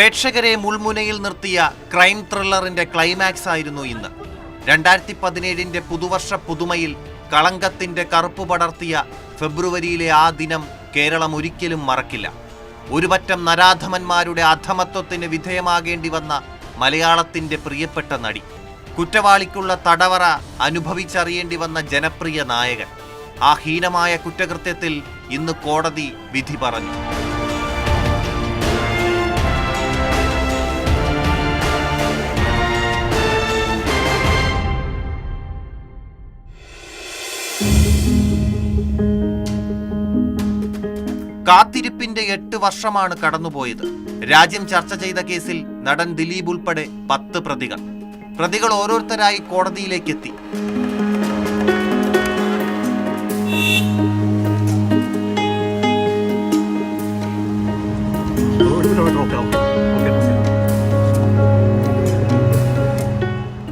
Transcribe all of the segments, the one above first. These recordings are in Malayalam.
പ്രേക്ഷകരെ മുൾമുനയിൽ നിർത്തിയ ക്രൈം ത്രില്ലറിന്റെ ക്ലൈമാക്സ് ആയിരുന്നു ഇന്ന്. 2017 പുതുവർഷ പുതുമയിൽ കളങ്കത്തിന്റെ കറുപ്പ് പടർത്തിയ ഫെബ്രുവരിയിലെ ആ ദിനം കേരളം ഒരിക്കലും മറക്കില്ല. ഒരുപറ്റം നരാധമന്മാരുടെ അധമത്വത്തിന് വിധേയമാകേണ്ടി വന്ന മലയാളത്തിന്റെ പ്രിയപ്പെട്ട നടി, കുറ്റവാളിക്കുള്ള തടവറ അനുഭവിച്ചറിയേണ്ടി വന്ന ജനപ്രിയ നായകൻ. ആ ഹീനമായ കുറ്റകൃത്യത്തിൽ ഇന്ന് കോടതി വിധി പറഞ്ഞു. കാത്തിരിപ്പിന്റെ 8 വർഷമാണ് കടന്നുപോയത്. രാജ്യം ചർച്ച ചെയ്ത കേസിൽ നടൻ ദിലീപ് ഉൾപ്പെടെ 10 പ്രതികൾ ഓരോരുത്തരായി കോടതിയിലേക്കെത്തി.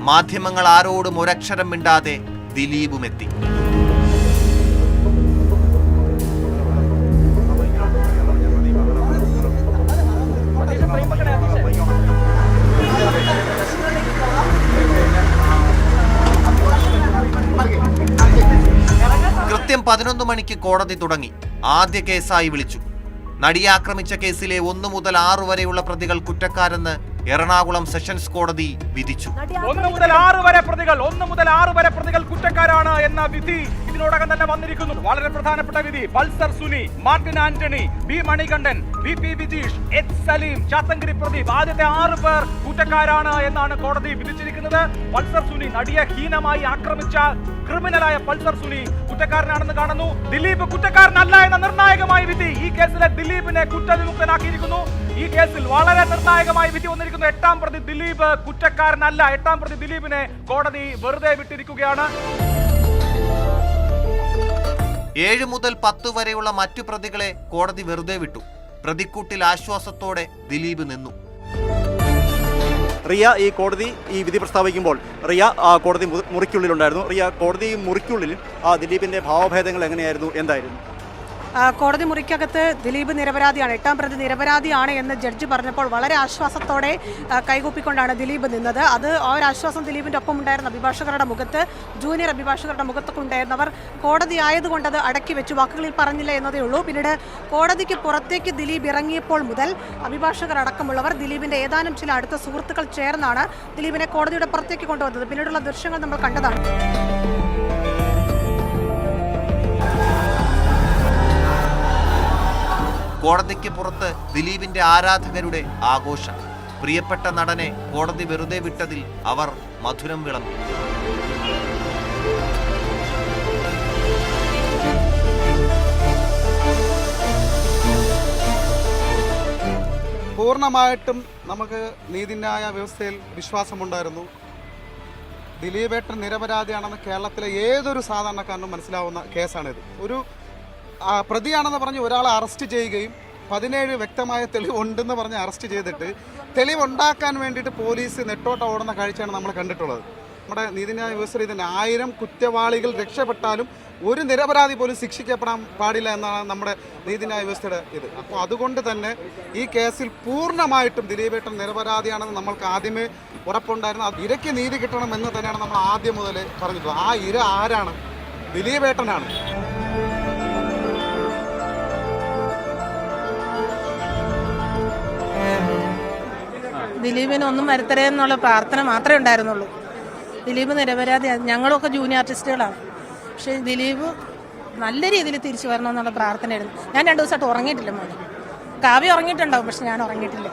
മാധ്യമങ്ങൾ ആരോടും ഒരക്ഷരം മിണ്ടാതെ ദിലീപും എത്തി. കൃത്യം 11 മണിക്ക് കോടതി തുടങ്ങി. ആദ്യ കേസായി വിളിച്ചു. നടിയെ ആക്രമിച്ച കേസിലെ 1 മുതൽ 6 വരെയുള്ള പ്രതികൾ കുറ്റക്കാരെന്ന് എറണാകുളം സെഷൻസ് കോടതി വിധിച്ചു. 1 മുതൽ 6 വരെ പ്രതികൾ കുറ്റക്കാരാണ് എന്ന വിധി ഇതിനോടകം തന്നെ വന്നിരിക്കുന്നു. വളരെ പ്രധാനപ്പെട്ട വിധി. Pulsar Suni, Martin Antony, B Manikandan, V P Vijeesh, H Saleem, Chathankari Pradeep, ആദ്യത്തെ 6 പേർ കുറ്റക്കാരാണ് എന്നാണ് കോടതി വിധിച്ചിരിക്കുന്നത്. പൾസർ സുനി, നടിയെ ഹീനമായി ആക്രമിച്ച ക്രിമിനലായ പൾസർ സുനി കുറ്റക്കാരനാണെന്ന് കാണുന്നു. ദിലീപ് കുറ്റക്കാരനല്ല എന്ന നിർണായകമായ വിധി ഈ കേസിലെ ദിലീപിനെ കുറ്റവിമുക്തനാക്കിയിരിക്കുന്നു. ഈ കേസിൽ വളരെ നിർണായകമായ വിധി വന്നിരിക്കുന്നു. 8ാം പ്രതി ദിലീപ് കുറ്റക്കാരനല്ല. 8ാം പ്രതി ദിലീപിനെ കോടതി വെറുതെ വിട്ടിരിക്കുകയാണ്. 7 മുതൽ 10 വരെയുള്ള മറ്റു പ്രതികളെ കോടതി വെറുതെ വിട്ടു. പ്രതിക്കൂട്ടിൽ ആശ്വാസത്തോടെ ദിലീപ് നിന്നു. റിയ ഈ വിധി പ്രസ്താവിക്കുമ്പോൾ റിയ കോടതി മുറിക്കുള്ളിലുണ്ടായിരുന്നു. റിയ, കോടതി മുറിക്കുള്ളിൽ ദിലീപിന്റെ ഭാവഭേദങ്ങൾ എങ്ങനെയായിരുന്നു, എന്തായിരുന്നു? കോടതി മുറിക്കകത്ത് ദിലീപ് നിരപരാധിയാണ്, 8ാം പ്രതി നിരപരാധിയാണ് എന്ന് ജഡ്ജി പറഞ്ഞപ്പോൾ വളരെ ആശ്വാസത്തോടെ കൈകൂപ്പിക്കൊണ്ടാണ് ദിലീപ് നിന്നത്. അത് ആ ഒരു ആശ്വാസം ദിലീപിൻ്റെ ഒപ്പം ഉണ്ടായിരുന്ന അഭിഭാഷകരുടെ മുഖത്ത്, ജൂനിയർ അഭിഭാഷകരുടെ മുഖത്തൊക്കെ ഉണ്ടായിരുന്നവർ കോടതി ആയതുകൊണ്ട് അത് അടക്കി വെച്ചു, വാക്കുകളിൽ പറഞ്ഞില്ല എന്നതേ ഉള്ളൂ. പിന്നീട് കോടതിക്ക് പുറത്തേക്ക് ദിലീപ് ഇറങ്ങിയപ്പോൾ മുതൽ അഭിഭാഷകർ അടക്കമുള്ളവർ, ദിലീപിൻ്റെ ഏതാനും ചില അടുത്ത സുഹൃത്തുക്കൾ ചേർന്നാണ് ദിലീപിനെ കോടതിയുടെ പുറത്തേക്ക് കൊണ്ടുവന്നത്. പിന്നീടുള്ള ദൃശ്യങ്ങൾ നമ്മൾ കണ്ടതാണ്. കോടതിക്ക് പുറത്ത് ദിലീപിന്റെ ആരാധകരുടെ ആഘോഷം. പ്രിയപ്പെട്ട നടനെ കോടതി വെറുതെ വിട്ടതിൽ അവർ മധുരം വിളമ്പി. പൂർണ്ണമായിട്ടും നമുക്ക് നീതിന്യായ വ്യവസ്ഥയിൽ വിശ്വാസമുണ്ടായിരുന്നു. ദിലീപേട്ടൻ നിരപരാധിയാണെന്ന് കേരളത്തിലെ ഏതൊരു സാധാരണക്കാരനും മനസ്സിലാവുന്ന കേസാണിത്. ഒരു പ്രതിയാണെന്ന് പറഞ്ഞ് ഒരാളെ അറസ്റ്റ് ചെയ്യുകയും 17 വ്യക്തമായ തെളിവുണ്ടെന്ന് പറഞ്ഞ് അറസ്റ്റ് ചെയ്തിട്ട് തെളിവുണ്ടാക്കാൻ വേണ്ടിയിട്ട് പോലീസ് നെട്ടോട്ട ഓടുന്ന കാഴ്ചയാണ് നമ്മൾ കണ്ടിട്ടുള്ളത്. നമ്മുടെ നീതിന്യായ വ്യവസ്ഥയിൽ ഇതിന് 1000 കുറ്റവാളികൾ രക്ഷപ്പെട്ടാലും ഒരു നിരപരാധി പോലും ശിക്ഷിക്കപ്പെടാൻ പാടില്ല എന്നാണ് നമ്മുടെ നീതിന്യായ വ്യവസ്ഥയുടെ ഇത്. അപ്പോൾ അതുകൊണ്ട് തന്നെ ഈ കേസിൽ പൂർണ്ണമായിട്ടും ദിലീപേട്ടൻ നിരപരാധിയാണെന്ന് നമ്മൾക്ക് ആദ്യമേ ഉറപ്പുണ്ടായിരുന്നു. ഇരയ്ക്ക് നീതി കിട്ടണമെന്ന് തന്നെയാണ് നമ്മൾ ആദ്യം മുതൽ പറഞ്ഞിട്ടുള്ളത്. ആ ഇര ആരാണ്? ദിലീപേട്ടനാണ്. ദിലീപിന് ഒന്നും വരുത്തരേ എന്നുള്ള പ്രാർത്ഥന മാത്രമേ ഉണ്ടായിരുന്നുള്ളൂ. ദിലീപ് നിരപരാധിയാണ്. ഞങ്ങളൊക്കെ ജൂനിയർ ആർട്ടിസ്റ്റുകളാണ്. പക്ഷേ ദിലീപ് നല്ല രീതിയിൽ തിരിച്ചു വരണമെന്നുള്ള പ്രാർത്ഥനയായിരുന്നു. ഞാൻ 2 ദിവസമായിട്ട് ഉറങ്ങിയിട്ടില്ല. മോനെ കാവ്യ ഉറങ്ങിയിട്ടുണ്ടാവും, പക്ഷെ ഞാൻ ഉറങ്ങിയിട്ടില്ല.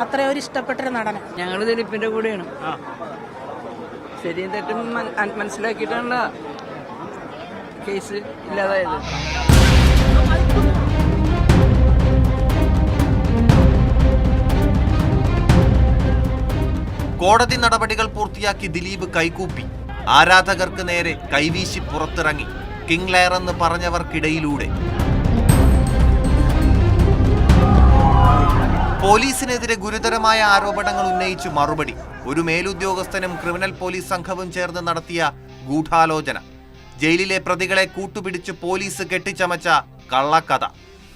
അത്രയും ഒരു ഇഷ്ടപ്പെട്ടൊരു നടനം. ഞങ്ങൾ ദിലീപിന്റെ കൂടെയാണ്. ശരിയും തെറ്റും മനസ്സിലാക്കിയിട്ടാണ് കേസ് ഇല്ലാതായത്. കോടതി നടപടികൾ പൂർത്തിയാക്കി ദിലീപ് കൈകൂപ്പി. ആരാധകർക്ക് നേരെ കൈവീശി പുറത്തിറങ്ങി. കിങ് ലെയർ എന്ന് പറഞ്ഞവർക്കിടയിലൂടെ പോലീസിനെതിരെ ഗുരുതരമായ ആരോപണങ്ങൾ ഉന്നയിച്ചു മറുപടി. ഒരു മേലുദ്യോഗസ്ഥനും ക്രിമിനൽ പോലീസ് സംഘവും ചേർന്ന് നടത്തിയ ഗൂഢാലോചന. ജയിലിലെ പ്രതികളെ കൂട്ടുപിടിച്ച് പോലീസ് കെട്ടിച്ചമച്ച കള്ളക്കഥ.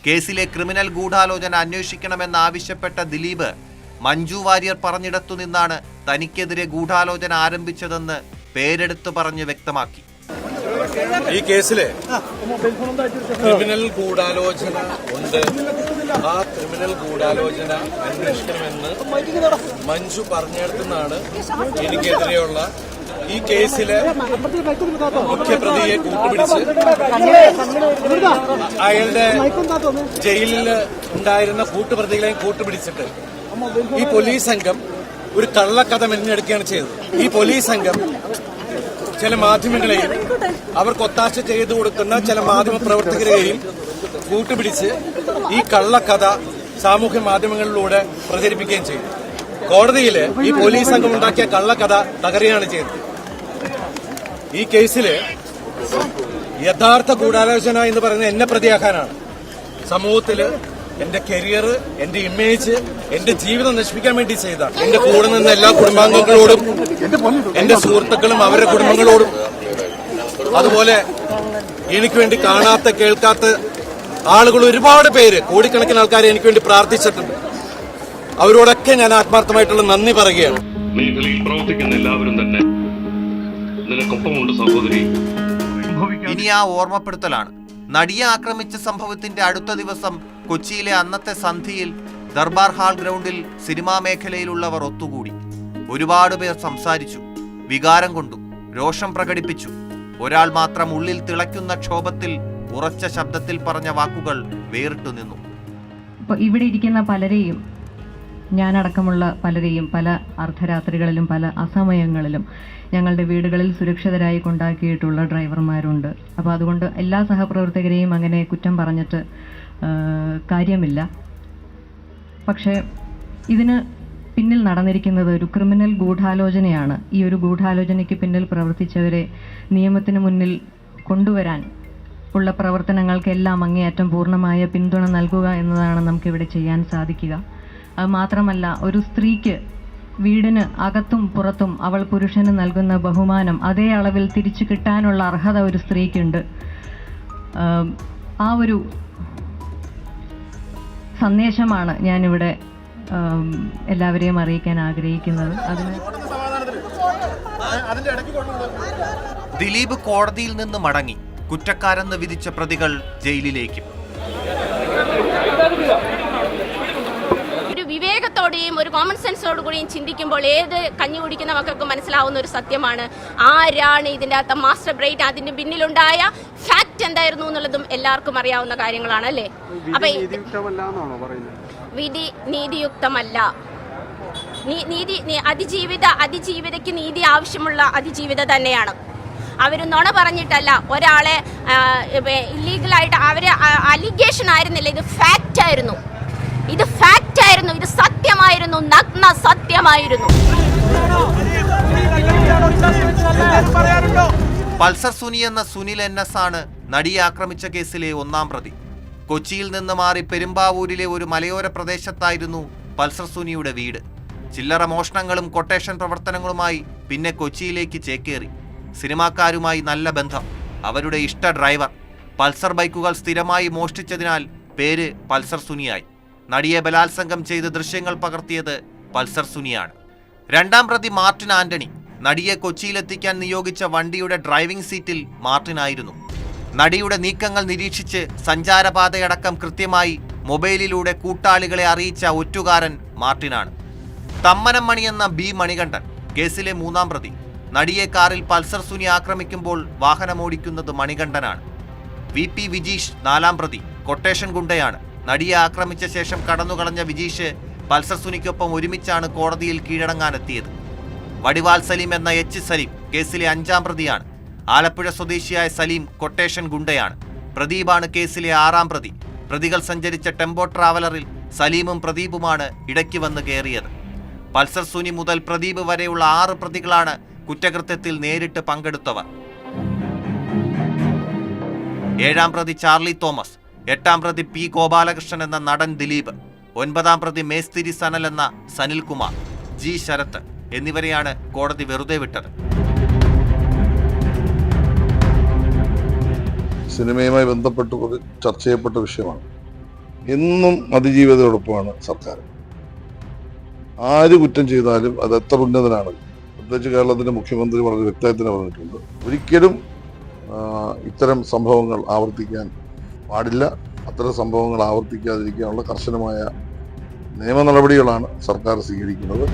കേസിലെ ക്രിമിനൽ ഗൂഢാലോചന അന്വേഷിക്കണമെന്നാവശ്യപ്പെട്ട ദിലീപ് മഞ്ജു വാര്യർ പറഞ്ഞിടത്തു നിന്നാണ് തനിക്കെതിരെ ഗൂഢാലോചന ആരംഭിച്ചതെന്ന് പേരെടുത്തു പറഞ്ഞ് വ്യക്തമാക്കി. ഈ കേസില് ക്രിമിനൽ ഗൂഢാലോചന ഉണ്ട്. ആ ക്രിമിനൽ ഗൂഢാലോചന അന്വേഷിക്കണമെന്ന് മഞ്ജു പറഞ്ഞിടത്തുനിന്നാണ് എനിക്കെതിരെയുള്ള ഈ കേസിലെ മുഖ്യപ്രതിയെ കൂട്ടുപിടിച്ച് അയാളുടെ ജയിലിൽ ഉണ്ടായിരുന്ന കൂട്ടുപ്രതികളെയും കൂട്ടുപിടിച്ചിട്ട് ഈ പോലീസ് സംഘം ഒരു കള്ളക്കഥ മെനഞ്ഞെടുക്കുകയാണ് ചെയ്തത്. ഈ പോലീസ് സംഘം ചില മാധ്യമങ്ങളെയും അവർക്ക് ഒത്താശ ചെയ്തു കൊടുക്കുന്ന ചില മാധ്യമ പ്രവർത്തകരെയും കൂട്ടുപിടിച്ച് ഈ കള്ളക്കഥ സാമൂഹ്യ മാധ്യമങ്ങളിലൂടെ പ്രചരിപ്പിക്കുകയും ചെയ്തു. കോടതിയിൽ ഈ പോലീസ് സംഘം ഉണ്ടാക്കിയ കള്ളക്കഥ തകരുകയാണ് ചെയ്തത്. ഈ കേസില് യഥാർത്ഥ ഗൂഢാലോചന എന്ന് പറയുന്നത് എന്നെ പ്രതിയാക്കാനാണ്. സമൂഹത്തില് എന്റെ കരിയർ, എന്റെ ഇമേജ്, എന്റെ ജീവിതം നശിപ്പിക്കാൻ വേണ്ടി ചെയ്തതാണ്. എന്റെ കൂടെ നിന്ന എല്ലാ കുടുംബാംഗങ്ങളോടും, എന്റെ സുഹൃത്തുക്കളും അവരുടെ കുടുംബങ്ങളോടും, അതുപോലെ എനിക്ക് വേണ്ടി കാണാത്ത കേൾക്കാത്ത ആളുകൾ ഒരുപാട് പേര്, കോടിക്കണക്കിന് ആൾക്കാരെ എനിക്ക് വേണ്ടി പ്രാർത്ഥിച്ചിട്ടുണ്ട്. അവരോടൊക്കെ ഞാൻ ആത്മാർത്ഥമായിട്ടുള്ള നന്ദി പറയുകയാണ്. മേഖലയിൽ പ്രവർത്തിക്കുന്ന എല്ലാവരും തന്നെ നിനക്കൊപ്പമുണ്ട് സഹോദരി. ഇനി ആ ഓർമ്മപ്പെടുത്തലാണ്. നടിയെ ആക്രമിച്ച സംഭവത്തിന്റെ അടുത്ത ദിവസം കൊച്ചിയിലെ അന്നത്തെ സന്ധ്യയിൽ ദർബാർ ഹാൾ ഗ്രൗണ്ടിൽ സിനിമാ മേഖലയിലുള്ളവർ ഒത്തുകൂടി. ഒരുപാട് പേർ സംസാരിച്ചു, വികാരം കൊണ്ടു, രോഷം പ്രകടിപ്പിച്ചു. ഒരാൾ മാത്രം ഉള്ളിൽ തിളയ്ക്കുന്ന ക്ഷോഭത്തിൽ ഉറച്ച ശബ്ദത്തിൽ പറഞ്ഞ വാക്കുകൾ വേറിട്ടു നിന്നു. ഇവിടെ ഇരിക്കുന്ന പലരെയും, ഞാനടക്കമുള്ള പലരെയും പല അർദ്ധരാത്രികളിലും പല അസമയങ്ങളിലും ഞങ്ങളുടെ വീടുകളിൽ സുരക്ഷിതരായി കൊണ്ടാക്കിയിട്ടുള്ള ഡ്രൈവർമാരുണ്ട്. അപ്പോൾ അതുകൊണ്ട് എല്ലാ സഹപ്രവർത്തകരെയും അങ്ങനെ കുറ്റം പറഞ്ഞിട്ട് കാര്യമില്ല. പക്ഷേ ഇതിന് പിന്നിൽ നടന്നിരിക്കുന്നത് ഒരു ക്രിമിനൽ ഗൂഢാലോചനയാണ്. ഈ ഒരു ഗൂഢാലോചനയ്ക്ക് പിന്നിൽ പ്രവർത്തിച്ചവരെ നിയമത്തിന് മുന്നിൽ കൊണ്ടുവരാൻ ഉള്ള പ്രവർത്തനങ്ങൾക്കെല്ലാം അങ്ങേയറ്റം പൂർണ്ണമായ പിന്തുണ നൽകുക എന്നതാണ് നമുക്കിവിടെ ചെയ്യാൻ സാധിക്കുക. അത് മാത്രമല്ല, ഒരു സ്ത്രീക്ക് വീടിന് അകത്തും പുറത്തും അവൾ പുരുഷന് നൽകുന്ന ബഹുമാനം അതേ അളവിൽ തിരിച്ചു കിട്ടാനുള്ള അർഹത ഒരു സ്ത്രീക്കുണ്ട്. ആ ഒരു സന്ദേശമാണ് ഞാനിവിടെ എല്ലാവരെയും അറിയിക്കാൻ ആഗ്രഹിക്കുന്നത്. ദിലീപ് കോടതിയിൽ നിന്ന് മടങ്ങി. കുറ്റക്കാരെന്ന് വിധിച്ച പ്രതികൾ ജയിലിലേക്കും. ഒരു വിവേകത്തോടെയും ഒരു കോമൺ സെൻസോടുകൂടിയും ചിന്തിക്കുമ്പോൾ ഏത് കഞ്ഞി കുടിക്കുന്ന മക്കൾക്ക് മനസ്സിലാവുന്ന ഒരു സത്യമാണ് ആരാണ് ഇതിൻ്റെ അകത്ത് മാസ്റ്റർ ബ്രെയിൻ, അതിന്റെ പിന്നിലുണ്ടായ ഫാക്ട് എന്തായിരുന്നു എന്നുള്ളതും എല്ലാവർക്കും അറിയാവുന്ന കാര്യങ്ങളാണ് അല്ലേ. അപ്പൊ വിധി നീതിയുക്തമല്ല. അതിജീവിതയ്ക്ക് നീതി ആവശ്യമുള്ള അതിജീവിത തന്നെയാണ്. അവർ നുണ പറഞ്ഞിട്ടല്ല ഒരാളെ ഇല്ലീഗലായിട്ട് അവര് അലിഗേഷൻ ആയിരുന്നില്ല, ഇത് ഫാക്റ്റ് ആയിരുന്നു. ഇത് ഫാക്റ്റ് ആയിരുന്നു, ഇത് സത്യമായിരുന്നു, നഗ്ന സത്യമായിരുന്നു. പൾസർ സുനി എന്ന സുനിൽ NS ആണ് നടിയെ ആക്രമിച്ച കേസിലെ ഒന്നാം പ്രതി. കൊച്ചിയിൽ നിന്ന് മാറി പെരുമ്പാവൂരിലെ ഒരു മലയോര പ്രദേശത്തായിരുന്നു പൾസർ സുനിയുടെ വീട്. ചില്ലറ മോഷണങ്ങളും കൊട്ടേഷൻ പ്രവർത്തനങ്ങളുമായി പിന്നെ കൊച്ചിയിലേക്ക് ചേക്കേറി. സിനിമാക്കാരുമായി നല്ല ബന്ധം, അവരുടെ ഇഷ്ട ഡ്രൈവർ. പൾസർ ബൈക്കുകൾ സ്ഥിരമായി മോഷ്ടിച്ചതിനാൽ പേര് പൾസർ സുനിയായി. നടിയെ ബലാത്സംഗം ചെയ്ത് ദൃശ്യങ്ങൾ പകർത്തിയത് പൾസർ സുനിയാണ്. രണ്ടാം പ്രതി മാർട്ടിൻ ആന്റണി. നടിയെ കൊച്ചിയിലെത്തിക്കാൻ നിയോഗിച്ച വണ്ടിയുടെ ഡ്രൈവിംഗ് സീറ്റിൽ മാർട്ടിനായിരുന്നു. നടിയുടെ നീക്കങ്ങൾ നിരീക്ഷിച്ച് സഞ്ചാരപാതയടക്കം കൃത്യമായി മൊബൈലിലൂടെ കൂട്ടാളികളെ അറിയിച്ച ഒറ്റുകാരൻ മാർട്ടിനാണ്. തമ്മനം മണി എന്ന B മണികണ്ഠൻ കേസിലെ മൂന്നാം പ്രതി. നടിയെ കാറിൽ പൾസർ സുനി ആക്രമിക്കുമ്പോൾ വാഹനമോടിക്കുന്നത് മണികണ്ഠനാണ്. VP വിജീഷ് നാലാം പ്രതി, കൊട്ടേഷൻ ഗുണ്ടയാണ്. നടിയെ ആക്രമിച്ച ശേഷം കടന്നുകളഞ്ഞ വിജീഷ് പൾസർ സുനിക്കൊപ്പം ഒരുമിച്ചാണ് കോടതിയിൽ കീഴടങ്ങാനെത്തിയത്. വടിവാൽ സലീം എന്ന H സലീം കേസിലെ അഞ്ചാം പ്രതിയാണ്. ആലപ്പുഴ സ്വദേശിയായ സലീം കൊട്ടേഷൻ ഗുണ്ടയാണ്. പ്രദീപാണ് കേസിലെ ആറാം പ്രതി. പ്രതികൾ സഞ്ചരിച്ച ടെമ്പോ ട്രാവലറിൽ സലീമും പ്രദീപുമാണ് ഇടയ്ക്ക് വന്ന് കയറിയത്. പൾസർ സുനി മുതൽ പ്രദീപ് വരെയുള്ള 6 പ്രതികളാണ് കുറ്റകൃത്യത്തിൽ നേരിട്ട് പങ്കെടുത്തവർ. 7-ാം പ്രതി ചാർലി തോമസ്, 8-ാം പ്രതി P ഗോപാലകൃഷ്ണൻ എന്ന നടൻ ദിലീപ്, 9-ാം പ്രതി മേസ്തിരി സനൽ എന്ന സനിൽകുമാർ, G ശരത്ത് എന്നിവരെയാണ് കോടതി വെറുതെ വിട്ടത്. സിനിമയുമായി ബന്ധപ്പെട്ട് ചർച്ച ചെയ്യപ്പെട്ട വിഷയമാണ്. എന്നും അതിജീവിതയോടൊപ്പമാണ് സർക്കാർ. ആര് കുറ്റം ചെയ്താലും അത് എത്ര ഉന്നതനാണ്, പ്രത്യേകിച്ച് കേരളത്തിന്റെ മുഖ്യമന്ത്രി വളരെ വ്യക്തമായി തന്നെ പറഞ്ഞിട്ടുണ്ട്, ഒരിക്കലും ഇത്തരം സംഭവങ്ങൾ ആവർത്തിക്കാൻ പാടില്ല. അത്തരം സംഭവങ്ങൾ ആവർത്തിക്കാതിരിക്കാനുള്ള കർശനമായ നിയമ നടപടികളാണ് സർക്കാർ സ്വീകരിക്കുന്നത്.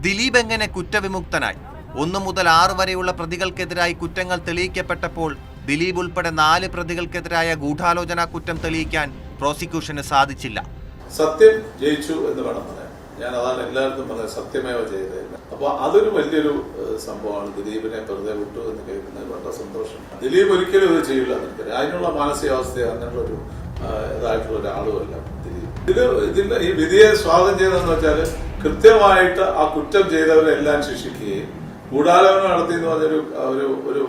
ദിലീപ് എങ്ങനെ കുറ്റവിമുക്തനായി? 1 മുതൽ 6 വരെയുള്ള പ്രതികൾക്കെതിരായി കുറ്റങ്ങൾ തെളിയിക്കപ്പെട്ടപ്പോൾ ദിലീപ് ഉൾപ്പെടെ 4 പ്രതികൾക്കെതിരായ ഗൂഢാലോചന കുറ്റം തെളിയിക്കാൻ പ്രോസിക്യൂഷന് സാധിച്ചില്ല. സത്യം ജയിച്ചു എന്ന് വേണം പറയാൻ. ഞാൻ അതാണ് എല്ലാവർക്കും പറഞ്ഞത്, സത്യമേവ ചെയ്തത്. അപ്പൊ അതൊരു വലിയൊരു സംഭവമാണ്. ദിലീപിനെ വെറുതെ വിട്ടു എന്ന് കേൾക്കുന്നത് വളരെ സന്തോഷം. ദിലീപ് ഒരിക്കലും ഇത് ചെയ്യില്ല എനിക്കറിയാം. അതിനുള്ള മാനസികാവസ്ഥ അങ്ങനെയുള്ള ഒരു ഇതായിട്ടുള്ള ഒരാളുമല്ല ദിലീപ്. ഇതിൽ ഈ വിധിയെ സ്വാഗതം ചെയ്തതെന്ന് വെച്ചാൽ കൃത്യമായിട്ട് ആ കുറ്റം ചെയ്തവരെല്ലാം ശിക്ഷിക്കുകയും ഗൂഢാലോചന നടത്തി എന്ന് പറഞ്ഞൊരു ഒരു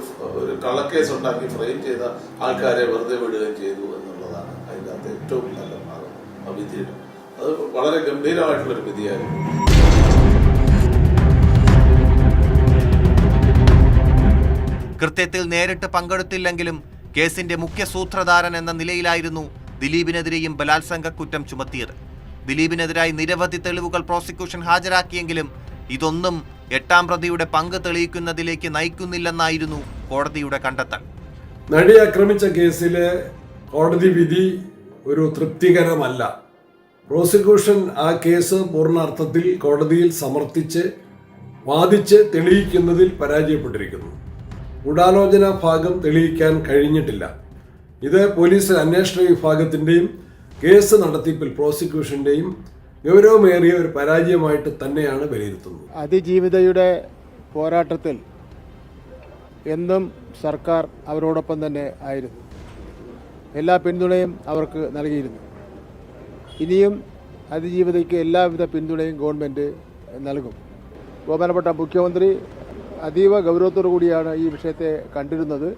കള്ളക്കേസ് ഉണ്ടാക്കി ഫ്രെയിം ചെയ്ത ആൾക്കാരെ വെറുതെ വിടുകയും ചെയ്തു എന്നുള്ളതാണ് അതിനകത്ത് ഏറ്റവും നല്ല ഭാഗം ആ വിധിയുടെ. അത് വളരെ ഗംഭീരമായിട്ടുള്ളൊരു വിധിയായിരുന്നു. കൃത്യത്തിൽ നേരിട്ട് പങ്കെടുത്തില്ലെങ്കിലും കേസിന്റെ മുഖ്യ സൂത്രധാരൻ എന്ന നിലയിലായിരുന്നു ദിലീപിനെതിരെയും ബലാത്സംഗ കുറ്റം ചുമത്തിയത്. ദിലീപിനെതിരായി നിരവധി തെളിവുകൾ പ്രോസിക്യൂഷൻ ഹാജരാക്കിയെങ്കിലും ഇതൊന്നും 8ാം പ്രതിയുടെ പങ്ക് തെളിയിക്കുന്നതിലേക്ക് നയിക്കുന്നില്ലെന്നായിരുന്നു കോടതിയുടെ കണ്ടെത്തൽ. നടി ആക്രമിച്ച കേസിലെ കോടതി വിധി ഒരു തൃപ്തികരമല്ല. പ്രോസിക്യൂഷൻ ആ കേസ് പൂർണ്ണാർത്ഥത്തിൽ കോടതിയിൽ സമർത്ഥിച്ച് വാദിച്ച് തെളിയിക്കുന്നതിൽ പരാജയപ്പെട്ടിരിക്കുന്നു. ഗൂഢാലോചന ഭാഗം തെളിയിക്കാൻ കഴിഞ്ഞിട്ടില്ല. ഇത് പോലീസ് അന്വേഷണ വിഭാഗത്തിൻ്റെയും കേസ് നടത്തിപ്പിൽ പ്രോസിക്യൂഷൻ്റെയും ഗൗരവമേറിയ ഒരു പരാജയമായിട്ട് തന്നെയാണ് വിലയിരുത്തുന്നത്. അതിജീവിതയുടെ പോരാട്ടത്തിൽ എന്നും സർക്കാർ അവരോടൊപ്പം തന്നെ ആയിരുന്നു. എല്ലാ പിന്തുണയും അവർക്ക് നൽകിയിരുന്നു. ഇനിയും അതിജീവിതയ്ക്ക് എല്ലാവിധ പിന്തുണയും ഗവൺമെൻറ് നൽകും. ബഹുമാനപ്പെട്ട മുഖ്യമന്ത്രി അതീവ ഗൗരവത്തോടു കൂടിയാണ് ഈ വിഷയത്തെ കണ്ടിരുന്നത്.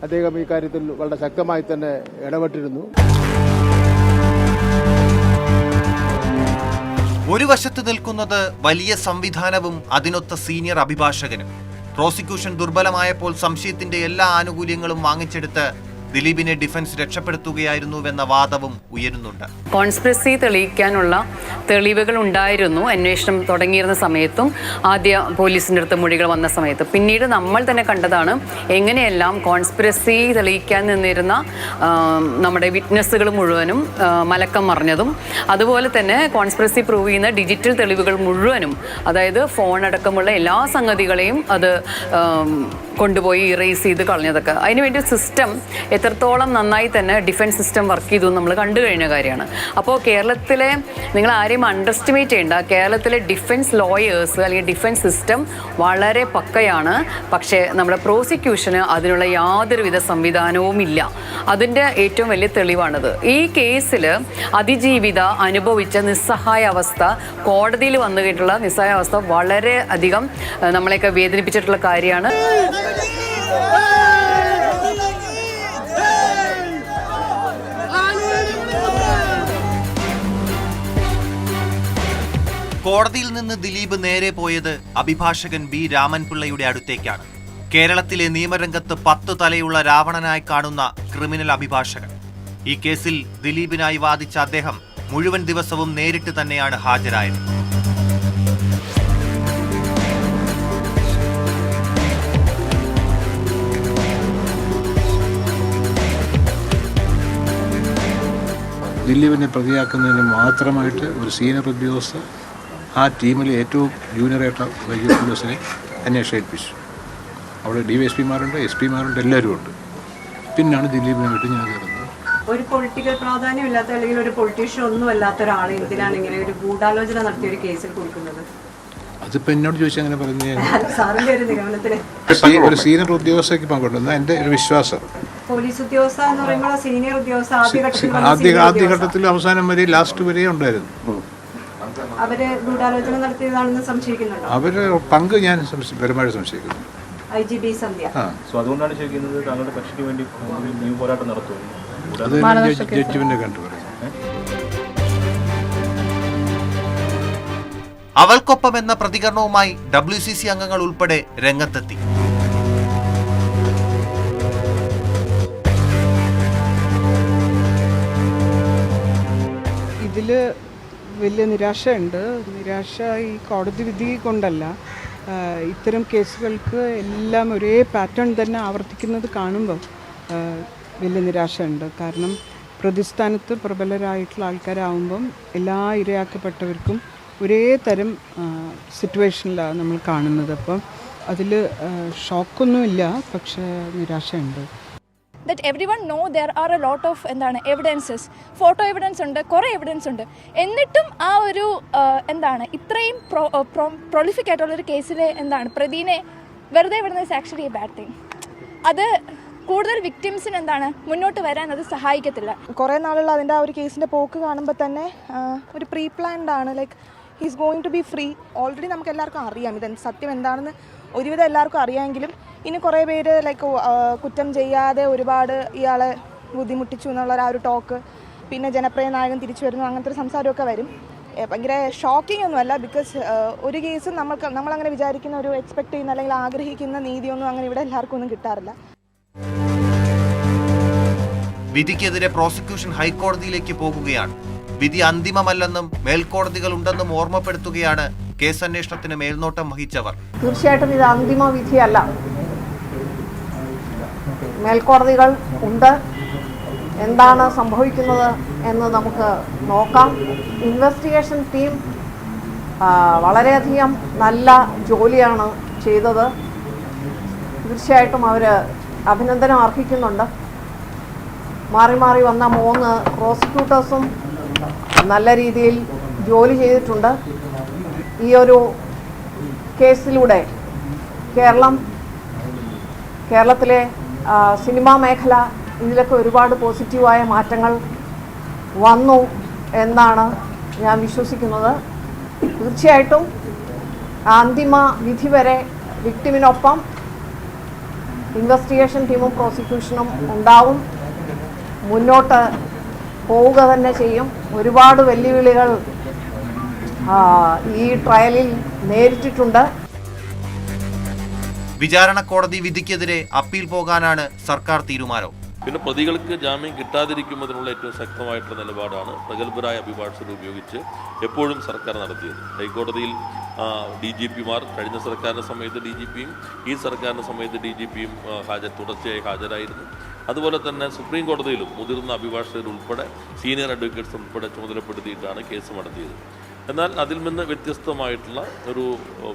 അദ്ദേഹം ഈ കാര്യത്തിൽ വളരെ ശക്തമായി തന്നെ ഇടപെട്ടിരുന്നു. ഒരു വശത്ത് നിൽക്കുന്നത് വലിയ സംവിധാനവും അതിനൊത്ത സീനിയർ അഭിഭാഷകനും. പ്രോസിക്യൂഷൻ ദുർബലമായപ്പോൾ സംശയത്തിന്റെ എല്ലാ ആനുകൂല്യങ്ങളും വാങ്ങിച്ചെടുത്ത് ദിലീപിനെ ഡിഫൻസ് രക്ഷപ്പെടുത്തുകയായിരുന്നുവെന്ന വാദവും ഉയരുന്നുണ്ട്. കോൺസ്പിറസി തെളിയിക്കാനുള്ള തെളിവുകൾ ഉണ്ടായിരുന്നു അന്വേഷണം തുടങ്ങിയിരുന്ന സമയത്തും ആദ്യ പോലീസിൻ്റെ അടുത്ത് മൊഴികൾ വന്ന സമയത്ത്. പിന്നീട് നമ്മൾ തന്നെ കണ്ടതാണ് എങ്ങനെയെല്ലാം കോൺസ്പിറസി തെളിയിക്കാൻ നിന്നിരുന്ന നമ്മുടെ വിറ്റ്നസ്സുകൾ മുഴുവനും മലക്കം മറിഞ്ഞതും, അതുപോലെ തന്നെ കോൺസ്പിറസി പ്രൂവ് ചെയ്യുന്ന ഡിജിറ്റൽ തെളിവുകൾ മുഴുവനും, അതായത് ഫോൺ അടക്കമുള്ള എല്ലാ സംഗതികളെയും അത് കൊണ്ടുപോയി ഇറേസ് ചെയ്ത് കളഞ്ഞതൊക്കെ. അതിനുവേണ്ടി സിസ്റ്റം എത്രത്തോളം നന്നായി തന്നെ ഡിഫൻസ് സിസ്റ്റം വർക്ക് ചെയ്തു നമ്മൾ കണ്ടു കഴിഞ്ഞ കാര്യമാണ്. അപ്പോൾ കേരളത്തിലെ, നിങ്ങൾ ആരെയും അണ്ടർ എസ്റ്റിമേറ്റ് ചെയ്യേണ്ട, കേരളത്തിലെ ഡിഫൻസ് ലോയേഴ്സ് അല്ലെങ്കിൽ ഡിഫൻസ് സിസ്റ്റം വളരെ പക്കയാണ്. പക്ഷേ നമ്മുടെ പ്രോസിക്യൂഷന് അതിനുള്ള യാതൊരുവിധ സംവിധാനവും ഇല്ല. അതിൻ്റെ ഏറ്റവും വലിയ തെളിവാണിത്. ഈ കേസിൽ അതിജീവിത അനുഭവിച്ച നിസ്സഹായ അവസ്ഥ, കോടതിയിൽ വന്നു കഴിഞ്ഞിട്ടുള്ള നിസ്സഹായ അവസ്ഥ വളരെ അധികം നമ്മളെയൊക്കെ വേദനിപ്പിച്ചിട്ടുള്ള കാര്യമാണ്. കോടതിയിൽ നിന്ന് ദിലീപ് നേരെ പോയത് അഭിഭാഷകൻ ബി രാമൻപിള്ളയുടെ അടുത്തേക്കാണ്. കേരളത്തിലെ നിയമരംഗത്ത് 10 തലയുള്ള രാവണനായി കാണുന്ന ക്രിമിനൽ അഭിഭാഷകൻ. ഈ കേസിൽ ദിലീപിനായി വാദിച്ച അദ്ദേഹം മുഴുവൻ ദിവസവും നേരിട്ട് തന്നെയാണ് ഹാജരായത്. ദിലീപിനെ പ്രതിയാക്കുന്നതിന് മാത്രമായിട്ട് ഒരു സീനിയർ ഉദ്യോഗസ്ഥ ആ ടീമിലെ ഏറ്റവും ജൂനിയറായിട്ട് വലിയ ഉദ്യോഗസ്ഥനെ അന്വേഷണം ഏൽപ്പിച്ചു. അവിടെ DYSPമാരുണ്ട്, SP-മാരുണ്ട്, എല്ലാവരും ഉണ്ട്. പിന്നാണ് ദിലീപിനായിട്ട് ഞാൻ കയറുന്നത്. ഒരു പൊളിറ്റിക്കൽ പ്രാധാന്യമില്ലാത്ത അല്ലെങ്കിൽ ഒരു പൊളിറ്റീഷ്യൻ ഒന്നും അല്ലാത്ത ഒരാളെ എന്തിനാണ് ഇങ്ങനെ ഒരു ഗൂഢാലോചന നടത്തിയ ഒരു കേസിൽ കൊടുക്കുന്നത്? അതിപ്പോൾ എന്നോട് ചോദിച്ചാൽ അങ്ങനെ പറഞ്ഞു. സാറിന്റെ ഒരു നിഗമനത്തിന് ഒരു സീനിയർ ഉദ്യോഗസ്ഥയ്ക്ക് പങ്കെടുക്കുന്ന എൻ്റെ ഒരു വിശ്വാസം. പോലീസ് ഉദ്യോഗസ്ഥ എന്ന് പറയുമ്പോൾ സീനിയർ ഉദ്യോഗസ്ഥ ആദ്യഘട്ടത്തിൽ അവസാനം വരെ ലാസ്റ്റ് വരെ ഉണ്ടായിരുന്നു. അവര് ഗൂഢാലോചന നടത്തിയതാണെന്ന് സംശയിക്കുന്നുണ്ടോ? അവര് പങ്ക് ഞാൻ പരമായിട്ട് സംശയിക്കുന്നു. IGP സന്ധ്യ. അതുകൊണ്ടാണ് ചോദിക്കുന്നത്, താങ്കളുടെ കക്ഷിക്ക് വേണ്ടി പോരാട്ടം നടത്തുന്നു. അത് ജഡ്ജിമെന്റ് കണ്ടു പറയും. അവൾക്കൊപ്പം എന്ന പ്രതികരണവുമായി WCC അംഗങ്ങൾ ഉൾപ്പെടെ രംഗത്തെത്തി. അതിൽ വലിയ നിരാശയുണ്ട്. നിരാശ ഈ കോടതി വിധി കൊണ്ടല്ല, ഇത്തരം കേസുകൾക്ക് എല്ലാം ഒരേ പാറ്റേൺ തന്നെ ആവർത്തിക്കുന്നത് കാണുമ്പോൾ വലിയ നിരാശയുണ്ട്. കാരണം പ്രതിസ്ഥാനത്ത് പ്രബലരായിട്ടുള്ള ആൾക്കാരാവുമ്പം എല്ലാ ഇരയാക്കപ്പെട്ടവർക്കും ഒരേ തരം സിറ്റുവേഷനിലാണ് നമ്മൾ കാണുന്നത്. അപ്പം അതിൽ ഷോക്കൊന്നുമില്ല, പക്ഷേ നിരാശയുണ്ട്. that everyone know there are a lot of എന്താണ് എവിഡൻസസ്, ഫോട്ടോ എവിഡൻസ് ഉണ്ട്, കുറേ എവിഡൻസ് ഉണ്ട്. എന്നിട്ടും ആ ഒരു എന്താണ് ഇത്രയും പ്രൊളിഫിക് ആയിട്ടുള്ളൊരു കേസിൽ എന്താണ് പ്രതിനെ വെറുതെ വിടുന്നത് is actually A bad thing. അത് കൂടുതൽ വിക്ടിംസിന് എന്താണ് മുന്നോട്ട് വരാൻ അത് സഹായിക്കത്തില്ല. കുറേ നാളുള്ള അതിൻ്റെ ആ ഒരു കേസിൻ്റെ പോക്ക് കാണുമ്പോൾ തന്നെ ഒരു പ്രീ പ്ലാൻഡ് ആണ്. Like he's going to be free. Already നമുക്ക് എല്ലാവർക്കും അറിയാം ഇത് സത്യം എന്താണെന്ന് ഒരുവിധം എല്ലാവർക്കും അറിയാമെങ്കിലും ഇനി കുറേ പേര് ലൈക്ക് കുറ്റം ചെയ്യാതെ ഒരുപാട് ഇയാളെ ബുദ്ധിമുട്ടിച്ചു എന്നുള്ള ആ ഒരു ടോക്ക്, പിന്നെ ജനപ്രിയ നായകൻ തിരിച്ചു വരുന്നു, അങ്ങനത്തെ ഒരു സംസാരമൊക്കെ വരും. ഭയങ്കര ഷോക്കിംഗ് ഒന്നുമല്ല, ബിക്കോസ് ഒരു കേസും നമ്മളങ്ങനെ വിചാരിക്കുന്ന ഒരു എക്സ്പെക്ട് ചെയ്യുന്ന അല്ലെങ്കിൽ ആഗ്രഹിക്കുന്ന നീതിയൊന്നും അങ്ങനെ ഇവിടെ എല്ലാവർക്കും ഒന്നും കിട്ടാറില്ല. വിധിക്കെതിരെ പ്രോസിക്യൂഷൻ ഹൈക്കോടതിയിലേക്ക് പോകുകയാണ്. വിധി അന്തിമമല്ലെന്നും മേൽക്കോടതികൾ ഉണ്ടെന്നും ഓർമ്മപ്പെടുത്തുകയാണ് കേസന്വേഷണത്തിന് മേൽനോട്ടം വഹിച്ചവർ. തീർച്ചയായിട്ടും ഇത് അന്തിമ വിധിയല്ല, മേൽക്കോടതികൾ ഉണ്ട്. എന്താണ് സംഭവിക്കുന്നത് എന്ന് നമുക്ക് നോക്കാം. ഇൻവെസ്റ്റിഗേഷൻ ടീം വളരെയധികം നല്ല ജോലിയാണ് ചെയ്തത്. തീർച്ചയായിട്ടും അവർ അഭിനന്ദനം അർഹിക്കുന്നുണ്ട്. മാറി മാറി വന്ന 3 പ്രോസിക്യൂട്ടേഴ്സും നല്ല രീതിയിൽ ജോലി ചെയ്തിട്ടുണ്ട്. ഈ ഒരു കേസിലൂടെ കേരളത്തിലെ സിനിമാ മേഖല ഇതിലൊക്കെ ഒരുപാട് പോസിറ്റീവായ മാറ്റങ്ങൾ വന്നു എന്നാണ് ഞാൻ വിശ്വസിക്കുന്നത്. തീർച്ചയായിട്ടും അന്തിമ വിധി വരെ വിക്ടിമിനൊപ്പം ഇൻവെസ്റ്റിഗേഷൻ ടീമും പ്രോസിക്യൂഷനും ഉണ്ടാവും, മുന്നോട്ട് പോവുക തന്നെ ചെയ്യും. ഒരുപാട് വെല്ലുവിളികൾ ഈ ട്രയലിൽ നേരിട്ടിട്ടുണ്ട്. വിചാരണ കോടതി വിധിക്കെതിരെ അപ്പീൽ പോകാനാണ് സർക്കാർ തീരുമാനം. പിന്നെ പ്രതികൾക്ക് ജാമ്യം കിട്ടാതിരിക്കുന്നതിനുള്ള ഏറ്റവും ശക്തമായിട്ടുള്ള നിലപാടാണ് പ്രഗത്ഭരായ അഭിഭാഷകരെ ഉപയോഗിച്ച് എപ്പോഴും സർക്കാർ നടത്തിയത്. ഹൈക്കോടതിയിൽ DGPമാർ കഴിഞ്ഞ സർക്കാരിൻ്റെ സമയത്ത് DGPയും ഈ സർക്കാരിൻ്റെ സമയത്ത് DGPയും തുടർച്ചയായി ഹാജരായിരുന്നു. അതുപോലെ തന്നെ സുപ്രീം കോടതിയിലും മുതിർന്ന അഭിഭാഷകരുൾപ്പെടെ സീനിയർ അഡ്വക്കേറ്റ്സ് ഉൾപ്പെടെ ചുമതലപ്പെടുത്തിയിട്ടാണ് കേസ് നടത്തിയത്. എന്നാൽ അതിൽ നിന്ന് വ്യത്യസ്തമായിട്ടുള്ള ഒരു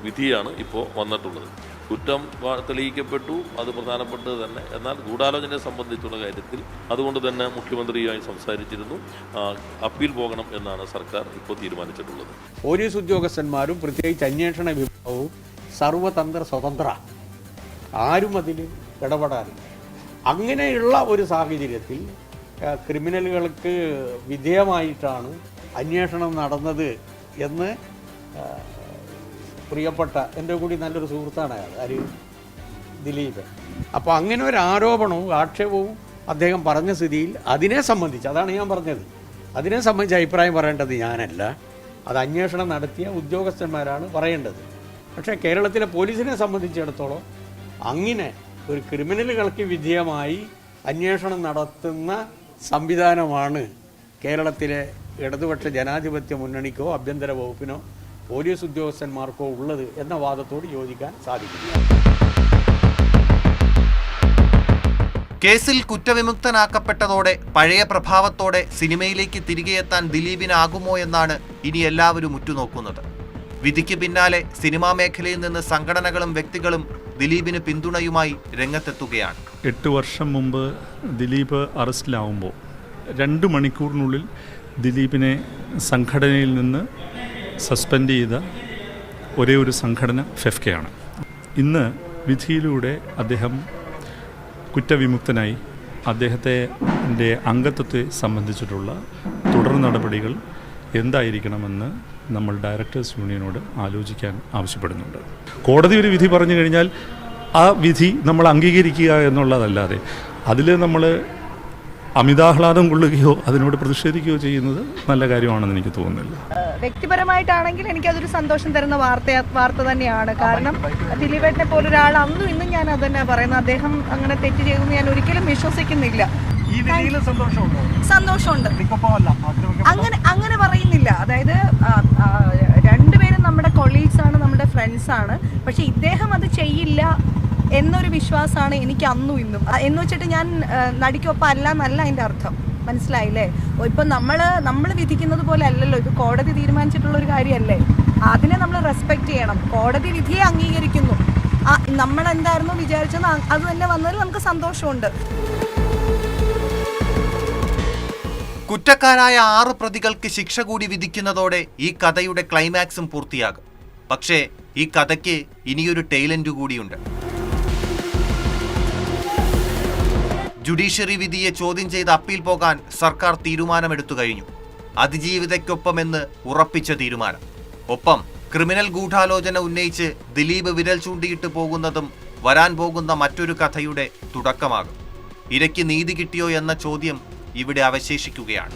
വിധിയാണ് ഇപ്പോൾ വന്നിട്ടുള്ളത്. കുറ്റം തെളിയിക്കപ്പെട്ടു, അത് പ്രധാനപ്പെട്ടത് തന്നെ. എന്നാൽ ഗൂഢാലോചനയെ സംബന്ധിച്ചുള്ള കാര്യത്തിൽ അതുകൊണ്ട് തന്നെ മുഖ്യമന്ത്രിയുമായി സംസാരിച്ചിരുന്നു. അപ്പീൽ പോകണം എന്നാണ് സർക്കാർ ഇപ്പോൾ തീരുമാനിച്ചിട്ടുള്ളത്. പോലീസ് ഉദ്യോഗസ്ഥന്മാരും പ്രത്യേകിച്ച് അന്വേഷണ വിഭാഗവും സർവതന്ത്ര സ്വതന്ത്ര, ആരും അതിൽ ഇടപെടാറില്ല. അങ്ങനെയുള്ള ഒരു സാഹചര്യത്തിൽ ക്രിമിനലുകൾക്ക് വിധേയമായിട്ടാണ് അന്വേഷണം നടന്നത് എന്ന് പ്രിയപ്പെട്ട എൻ്റെ കൂടി നല്ലൊരു സുഹൃത്താണ് അയാൾ ദിലീപ്. അപ്പോൾ അങ്ങനെ ഒരു ആരോപണവും ആക്ഷേപവും അദ്ദേഹം പറഞ്ഞ സ്ഥിതിയിൽ അതിനെ സംബന്ധിച്ച്, അതാണ് ഞാൻ പറഞ്ഞത്, അതിനെ സംബന്ധിച്ച് അഭിപ്രായം പറയേണ്ടത് ഞാനല്ല, അത് അന്വേഷണം നടത്തിയ ഉദ്യോഗസ്ഥന്മാരാണ് പറയേണ്ടത്. പക്ഷേ കേരളത്തിലെ പോലീസിനെ സംബന്ധിച്ചിടത്തോളം അങ്ങനെ ഒരു ക്രിമിനലുകൾക്ക് വിധേയമായി അന്വേഷണം നടത്തുന്ന സംവിധാനമാണ് കേരളത്തിലെ ഇടതുപക്ഷ ജനാധിപത്യ മുന്നണിക്കോ ആഭ്യന്തര വകുപ്പിനോ പോലീസ് ഉദ്യോഗസ്ഥന്മാർക്കോ ഉള്ളത് എന്ന വാദത്തോട് യോജിക്കാൻ സാധിക്കില്ല. കേസിൽ കുറ്റവിമുക്തനാക്കപ്പെട്ടതോടെ പഴയ പ്രഭാവത്തോടെ സിനിമയിലേക്ക് തിരികെ എത്താൻ ദിലീപിനാകുമോ എന്നാണ് ഇനി എല്ലാവരും ഉറ്റുനോക്കുന്നത്. വിധിക്ക് പിന്നാലെ സിനിമാ മേഖലയിൽ നിന്ന് സംഘടനകളും വ്യക്തികളും ദിലീപിന് പിന്തുണയുമായി രംഗത്തെത്തുകയാണ്. 8 വർഷം മുമ്പ് ദിലീപ് അറസ്റ്റിലാവുമ്പോൾ 2 മണിക്കൂറിനുള്ളിൽ ദിലീപിനെ സംഘടനയിൽ നിന്ന് സസ്പെൻഡ് ചെയ്ത ഒരേ ഒരു സംഘടന ഫെഫ്കയാണ്. ഇന്ന് വിധിയിലൂടെ അദ്ദേഹം കുറ്റവിമുക്തനായി. അദ്ദേഹത്തിൻ്റെ അംഗത്വത്തെ സംബന്ധിച്ചിട്ടുള്ള തുടർ നടപടികൾ എന്തായിരിക്കണമെന്ന് നമ്മൾ ഡയറക്ടേഴ്സ് യൂണിയനോട് ആലോചിക്കാൻ ആവശ്യപ്പെടുന്നുണ്ട്. കോടതി ഒരു വിധി പറഞ്ഞു കഴിഞ്ഞാൽ ആ വിധി നമ്മൾ അംഗീകരിക്കുക എന്നുള്ളതല്ലാതെ അതിൽ നമ്മൾ അമിതാഹ്ലാദം കൊള്ളുകയോ അതിനോട് പ്രതിഷേധിക്കുകയോ ചെയ്യുന്നത് നല്ല കാര്യമാണെന്ന് എനിക്ക് തോന്നുന്നില്ല. വ്യക്തിപരമായിട്ടാണെങ്കിൽ എനിക്കതൊരു സന്തോഷം തരുന്ന വാർത്ത തന്നെയാണ്. കാരണം ദിലീപേട്ടനെ പോലൊരാൾ അന്നും ഇന്നും ഞാൻ അത് തന്നെ പറയുന്നത്. അദ്ദേഹം അങ്ങനെ തെറ്റ് ചെയ്തെന്ന് ഞാൻ ഒരിക്കലും വിശ്വസിക്കുന്നില്ല. സന്തോഷമുണ്ട്. അങ്ങനെ പറയുന്നില്ല. അതായത് രണ്ടുപേരും നമ്മുടെ കൊളീഗ്സ് ആണ്, നമ്മുടെ ഫ്രണ്ട്സ് ആണ്. പക്ഷെ ഇദ്ദേഹം അത് ചെയ്യില്ല എന്നൊരു വിശ്വാസമാണ് എനിക്ക് അന്നും ഇന്നും. എന്ന് വെച്ചിട്ട് ഞാൻ നടിക്കൊപ്പം അല്ല എന്നല്ല അതിൻ്റെ അർത്ഥം. മനസ്സിലായില്ലേ? ഇപ്പം നമ്മൾ വിധിക്കുന്നത് പോലെ അല്ലല്ലോ, ഇത് കോടതി തീരുമാനിച്ചിട്ടുള്ള ഒരു കാര്യമല്ലേ. അതിനെ നമ്മൾ റെസ്പെക്റ്റ് ചെയ്യണം. കോടതി വിധിയെ അംഗീകരിക്കുന്നു. നമ്മൾ എന്തായിരുന്നു വിചാരിച്ചത് അത് തന്നെ വന്നതിൽ നമുക്ക് സന്തോഷമുണ്ട്. കുറ്റക്കാരായ 6 പ്രതികൾക്ക് ശിക്ഷ കൂടി വിധിക്കുന്നതോടെ ഈ കഥയുടെ ക്ലൈമാക്സും പൂർത്തിയാകും. പക്ഷേ ഈ കഥയ്ക്ക് ഇനിയൊരു ടൈലൻഡ് കൂടിയുണ്ട്. ജുഡീഷ്യറി വിധിയെ ചോദ്യം ചെയ്ത് അപ്പീൽ പോകാൻ സർക്കാർ തീരുമാനമെടുത്തു കഴിഞ്ഞു. അതിജീവിതയ്ക്കൊപ്പമെന്ന് ഉറപ്പിച്ച തീരുമാനം. ഒപ്പം ക്രിമിനൽ ഗൂഢാലോചന ഉന്നയിച്ച് ദിലീപ് വിരൽ ചൂണ്ടിയിട്ട് പോകുന്നതും വരാൻ പോകുന്ന മറ്റൊരു കഥയുടെ തുടക്കമാകും. ഇരയ്ക്ക് നീതി കിട്ടിയോ എന്ന ചോദ്യം ഇവിടെ അവശേഷിക്കുകയാണ്.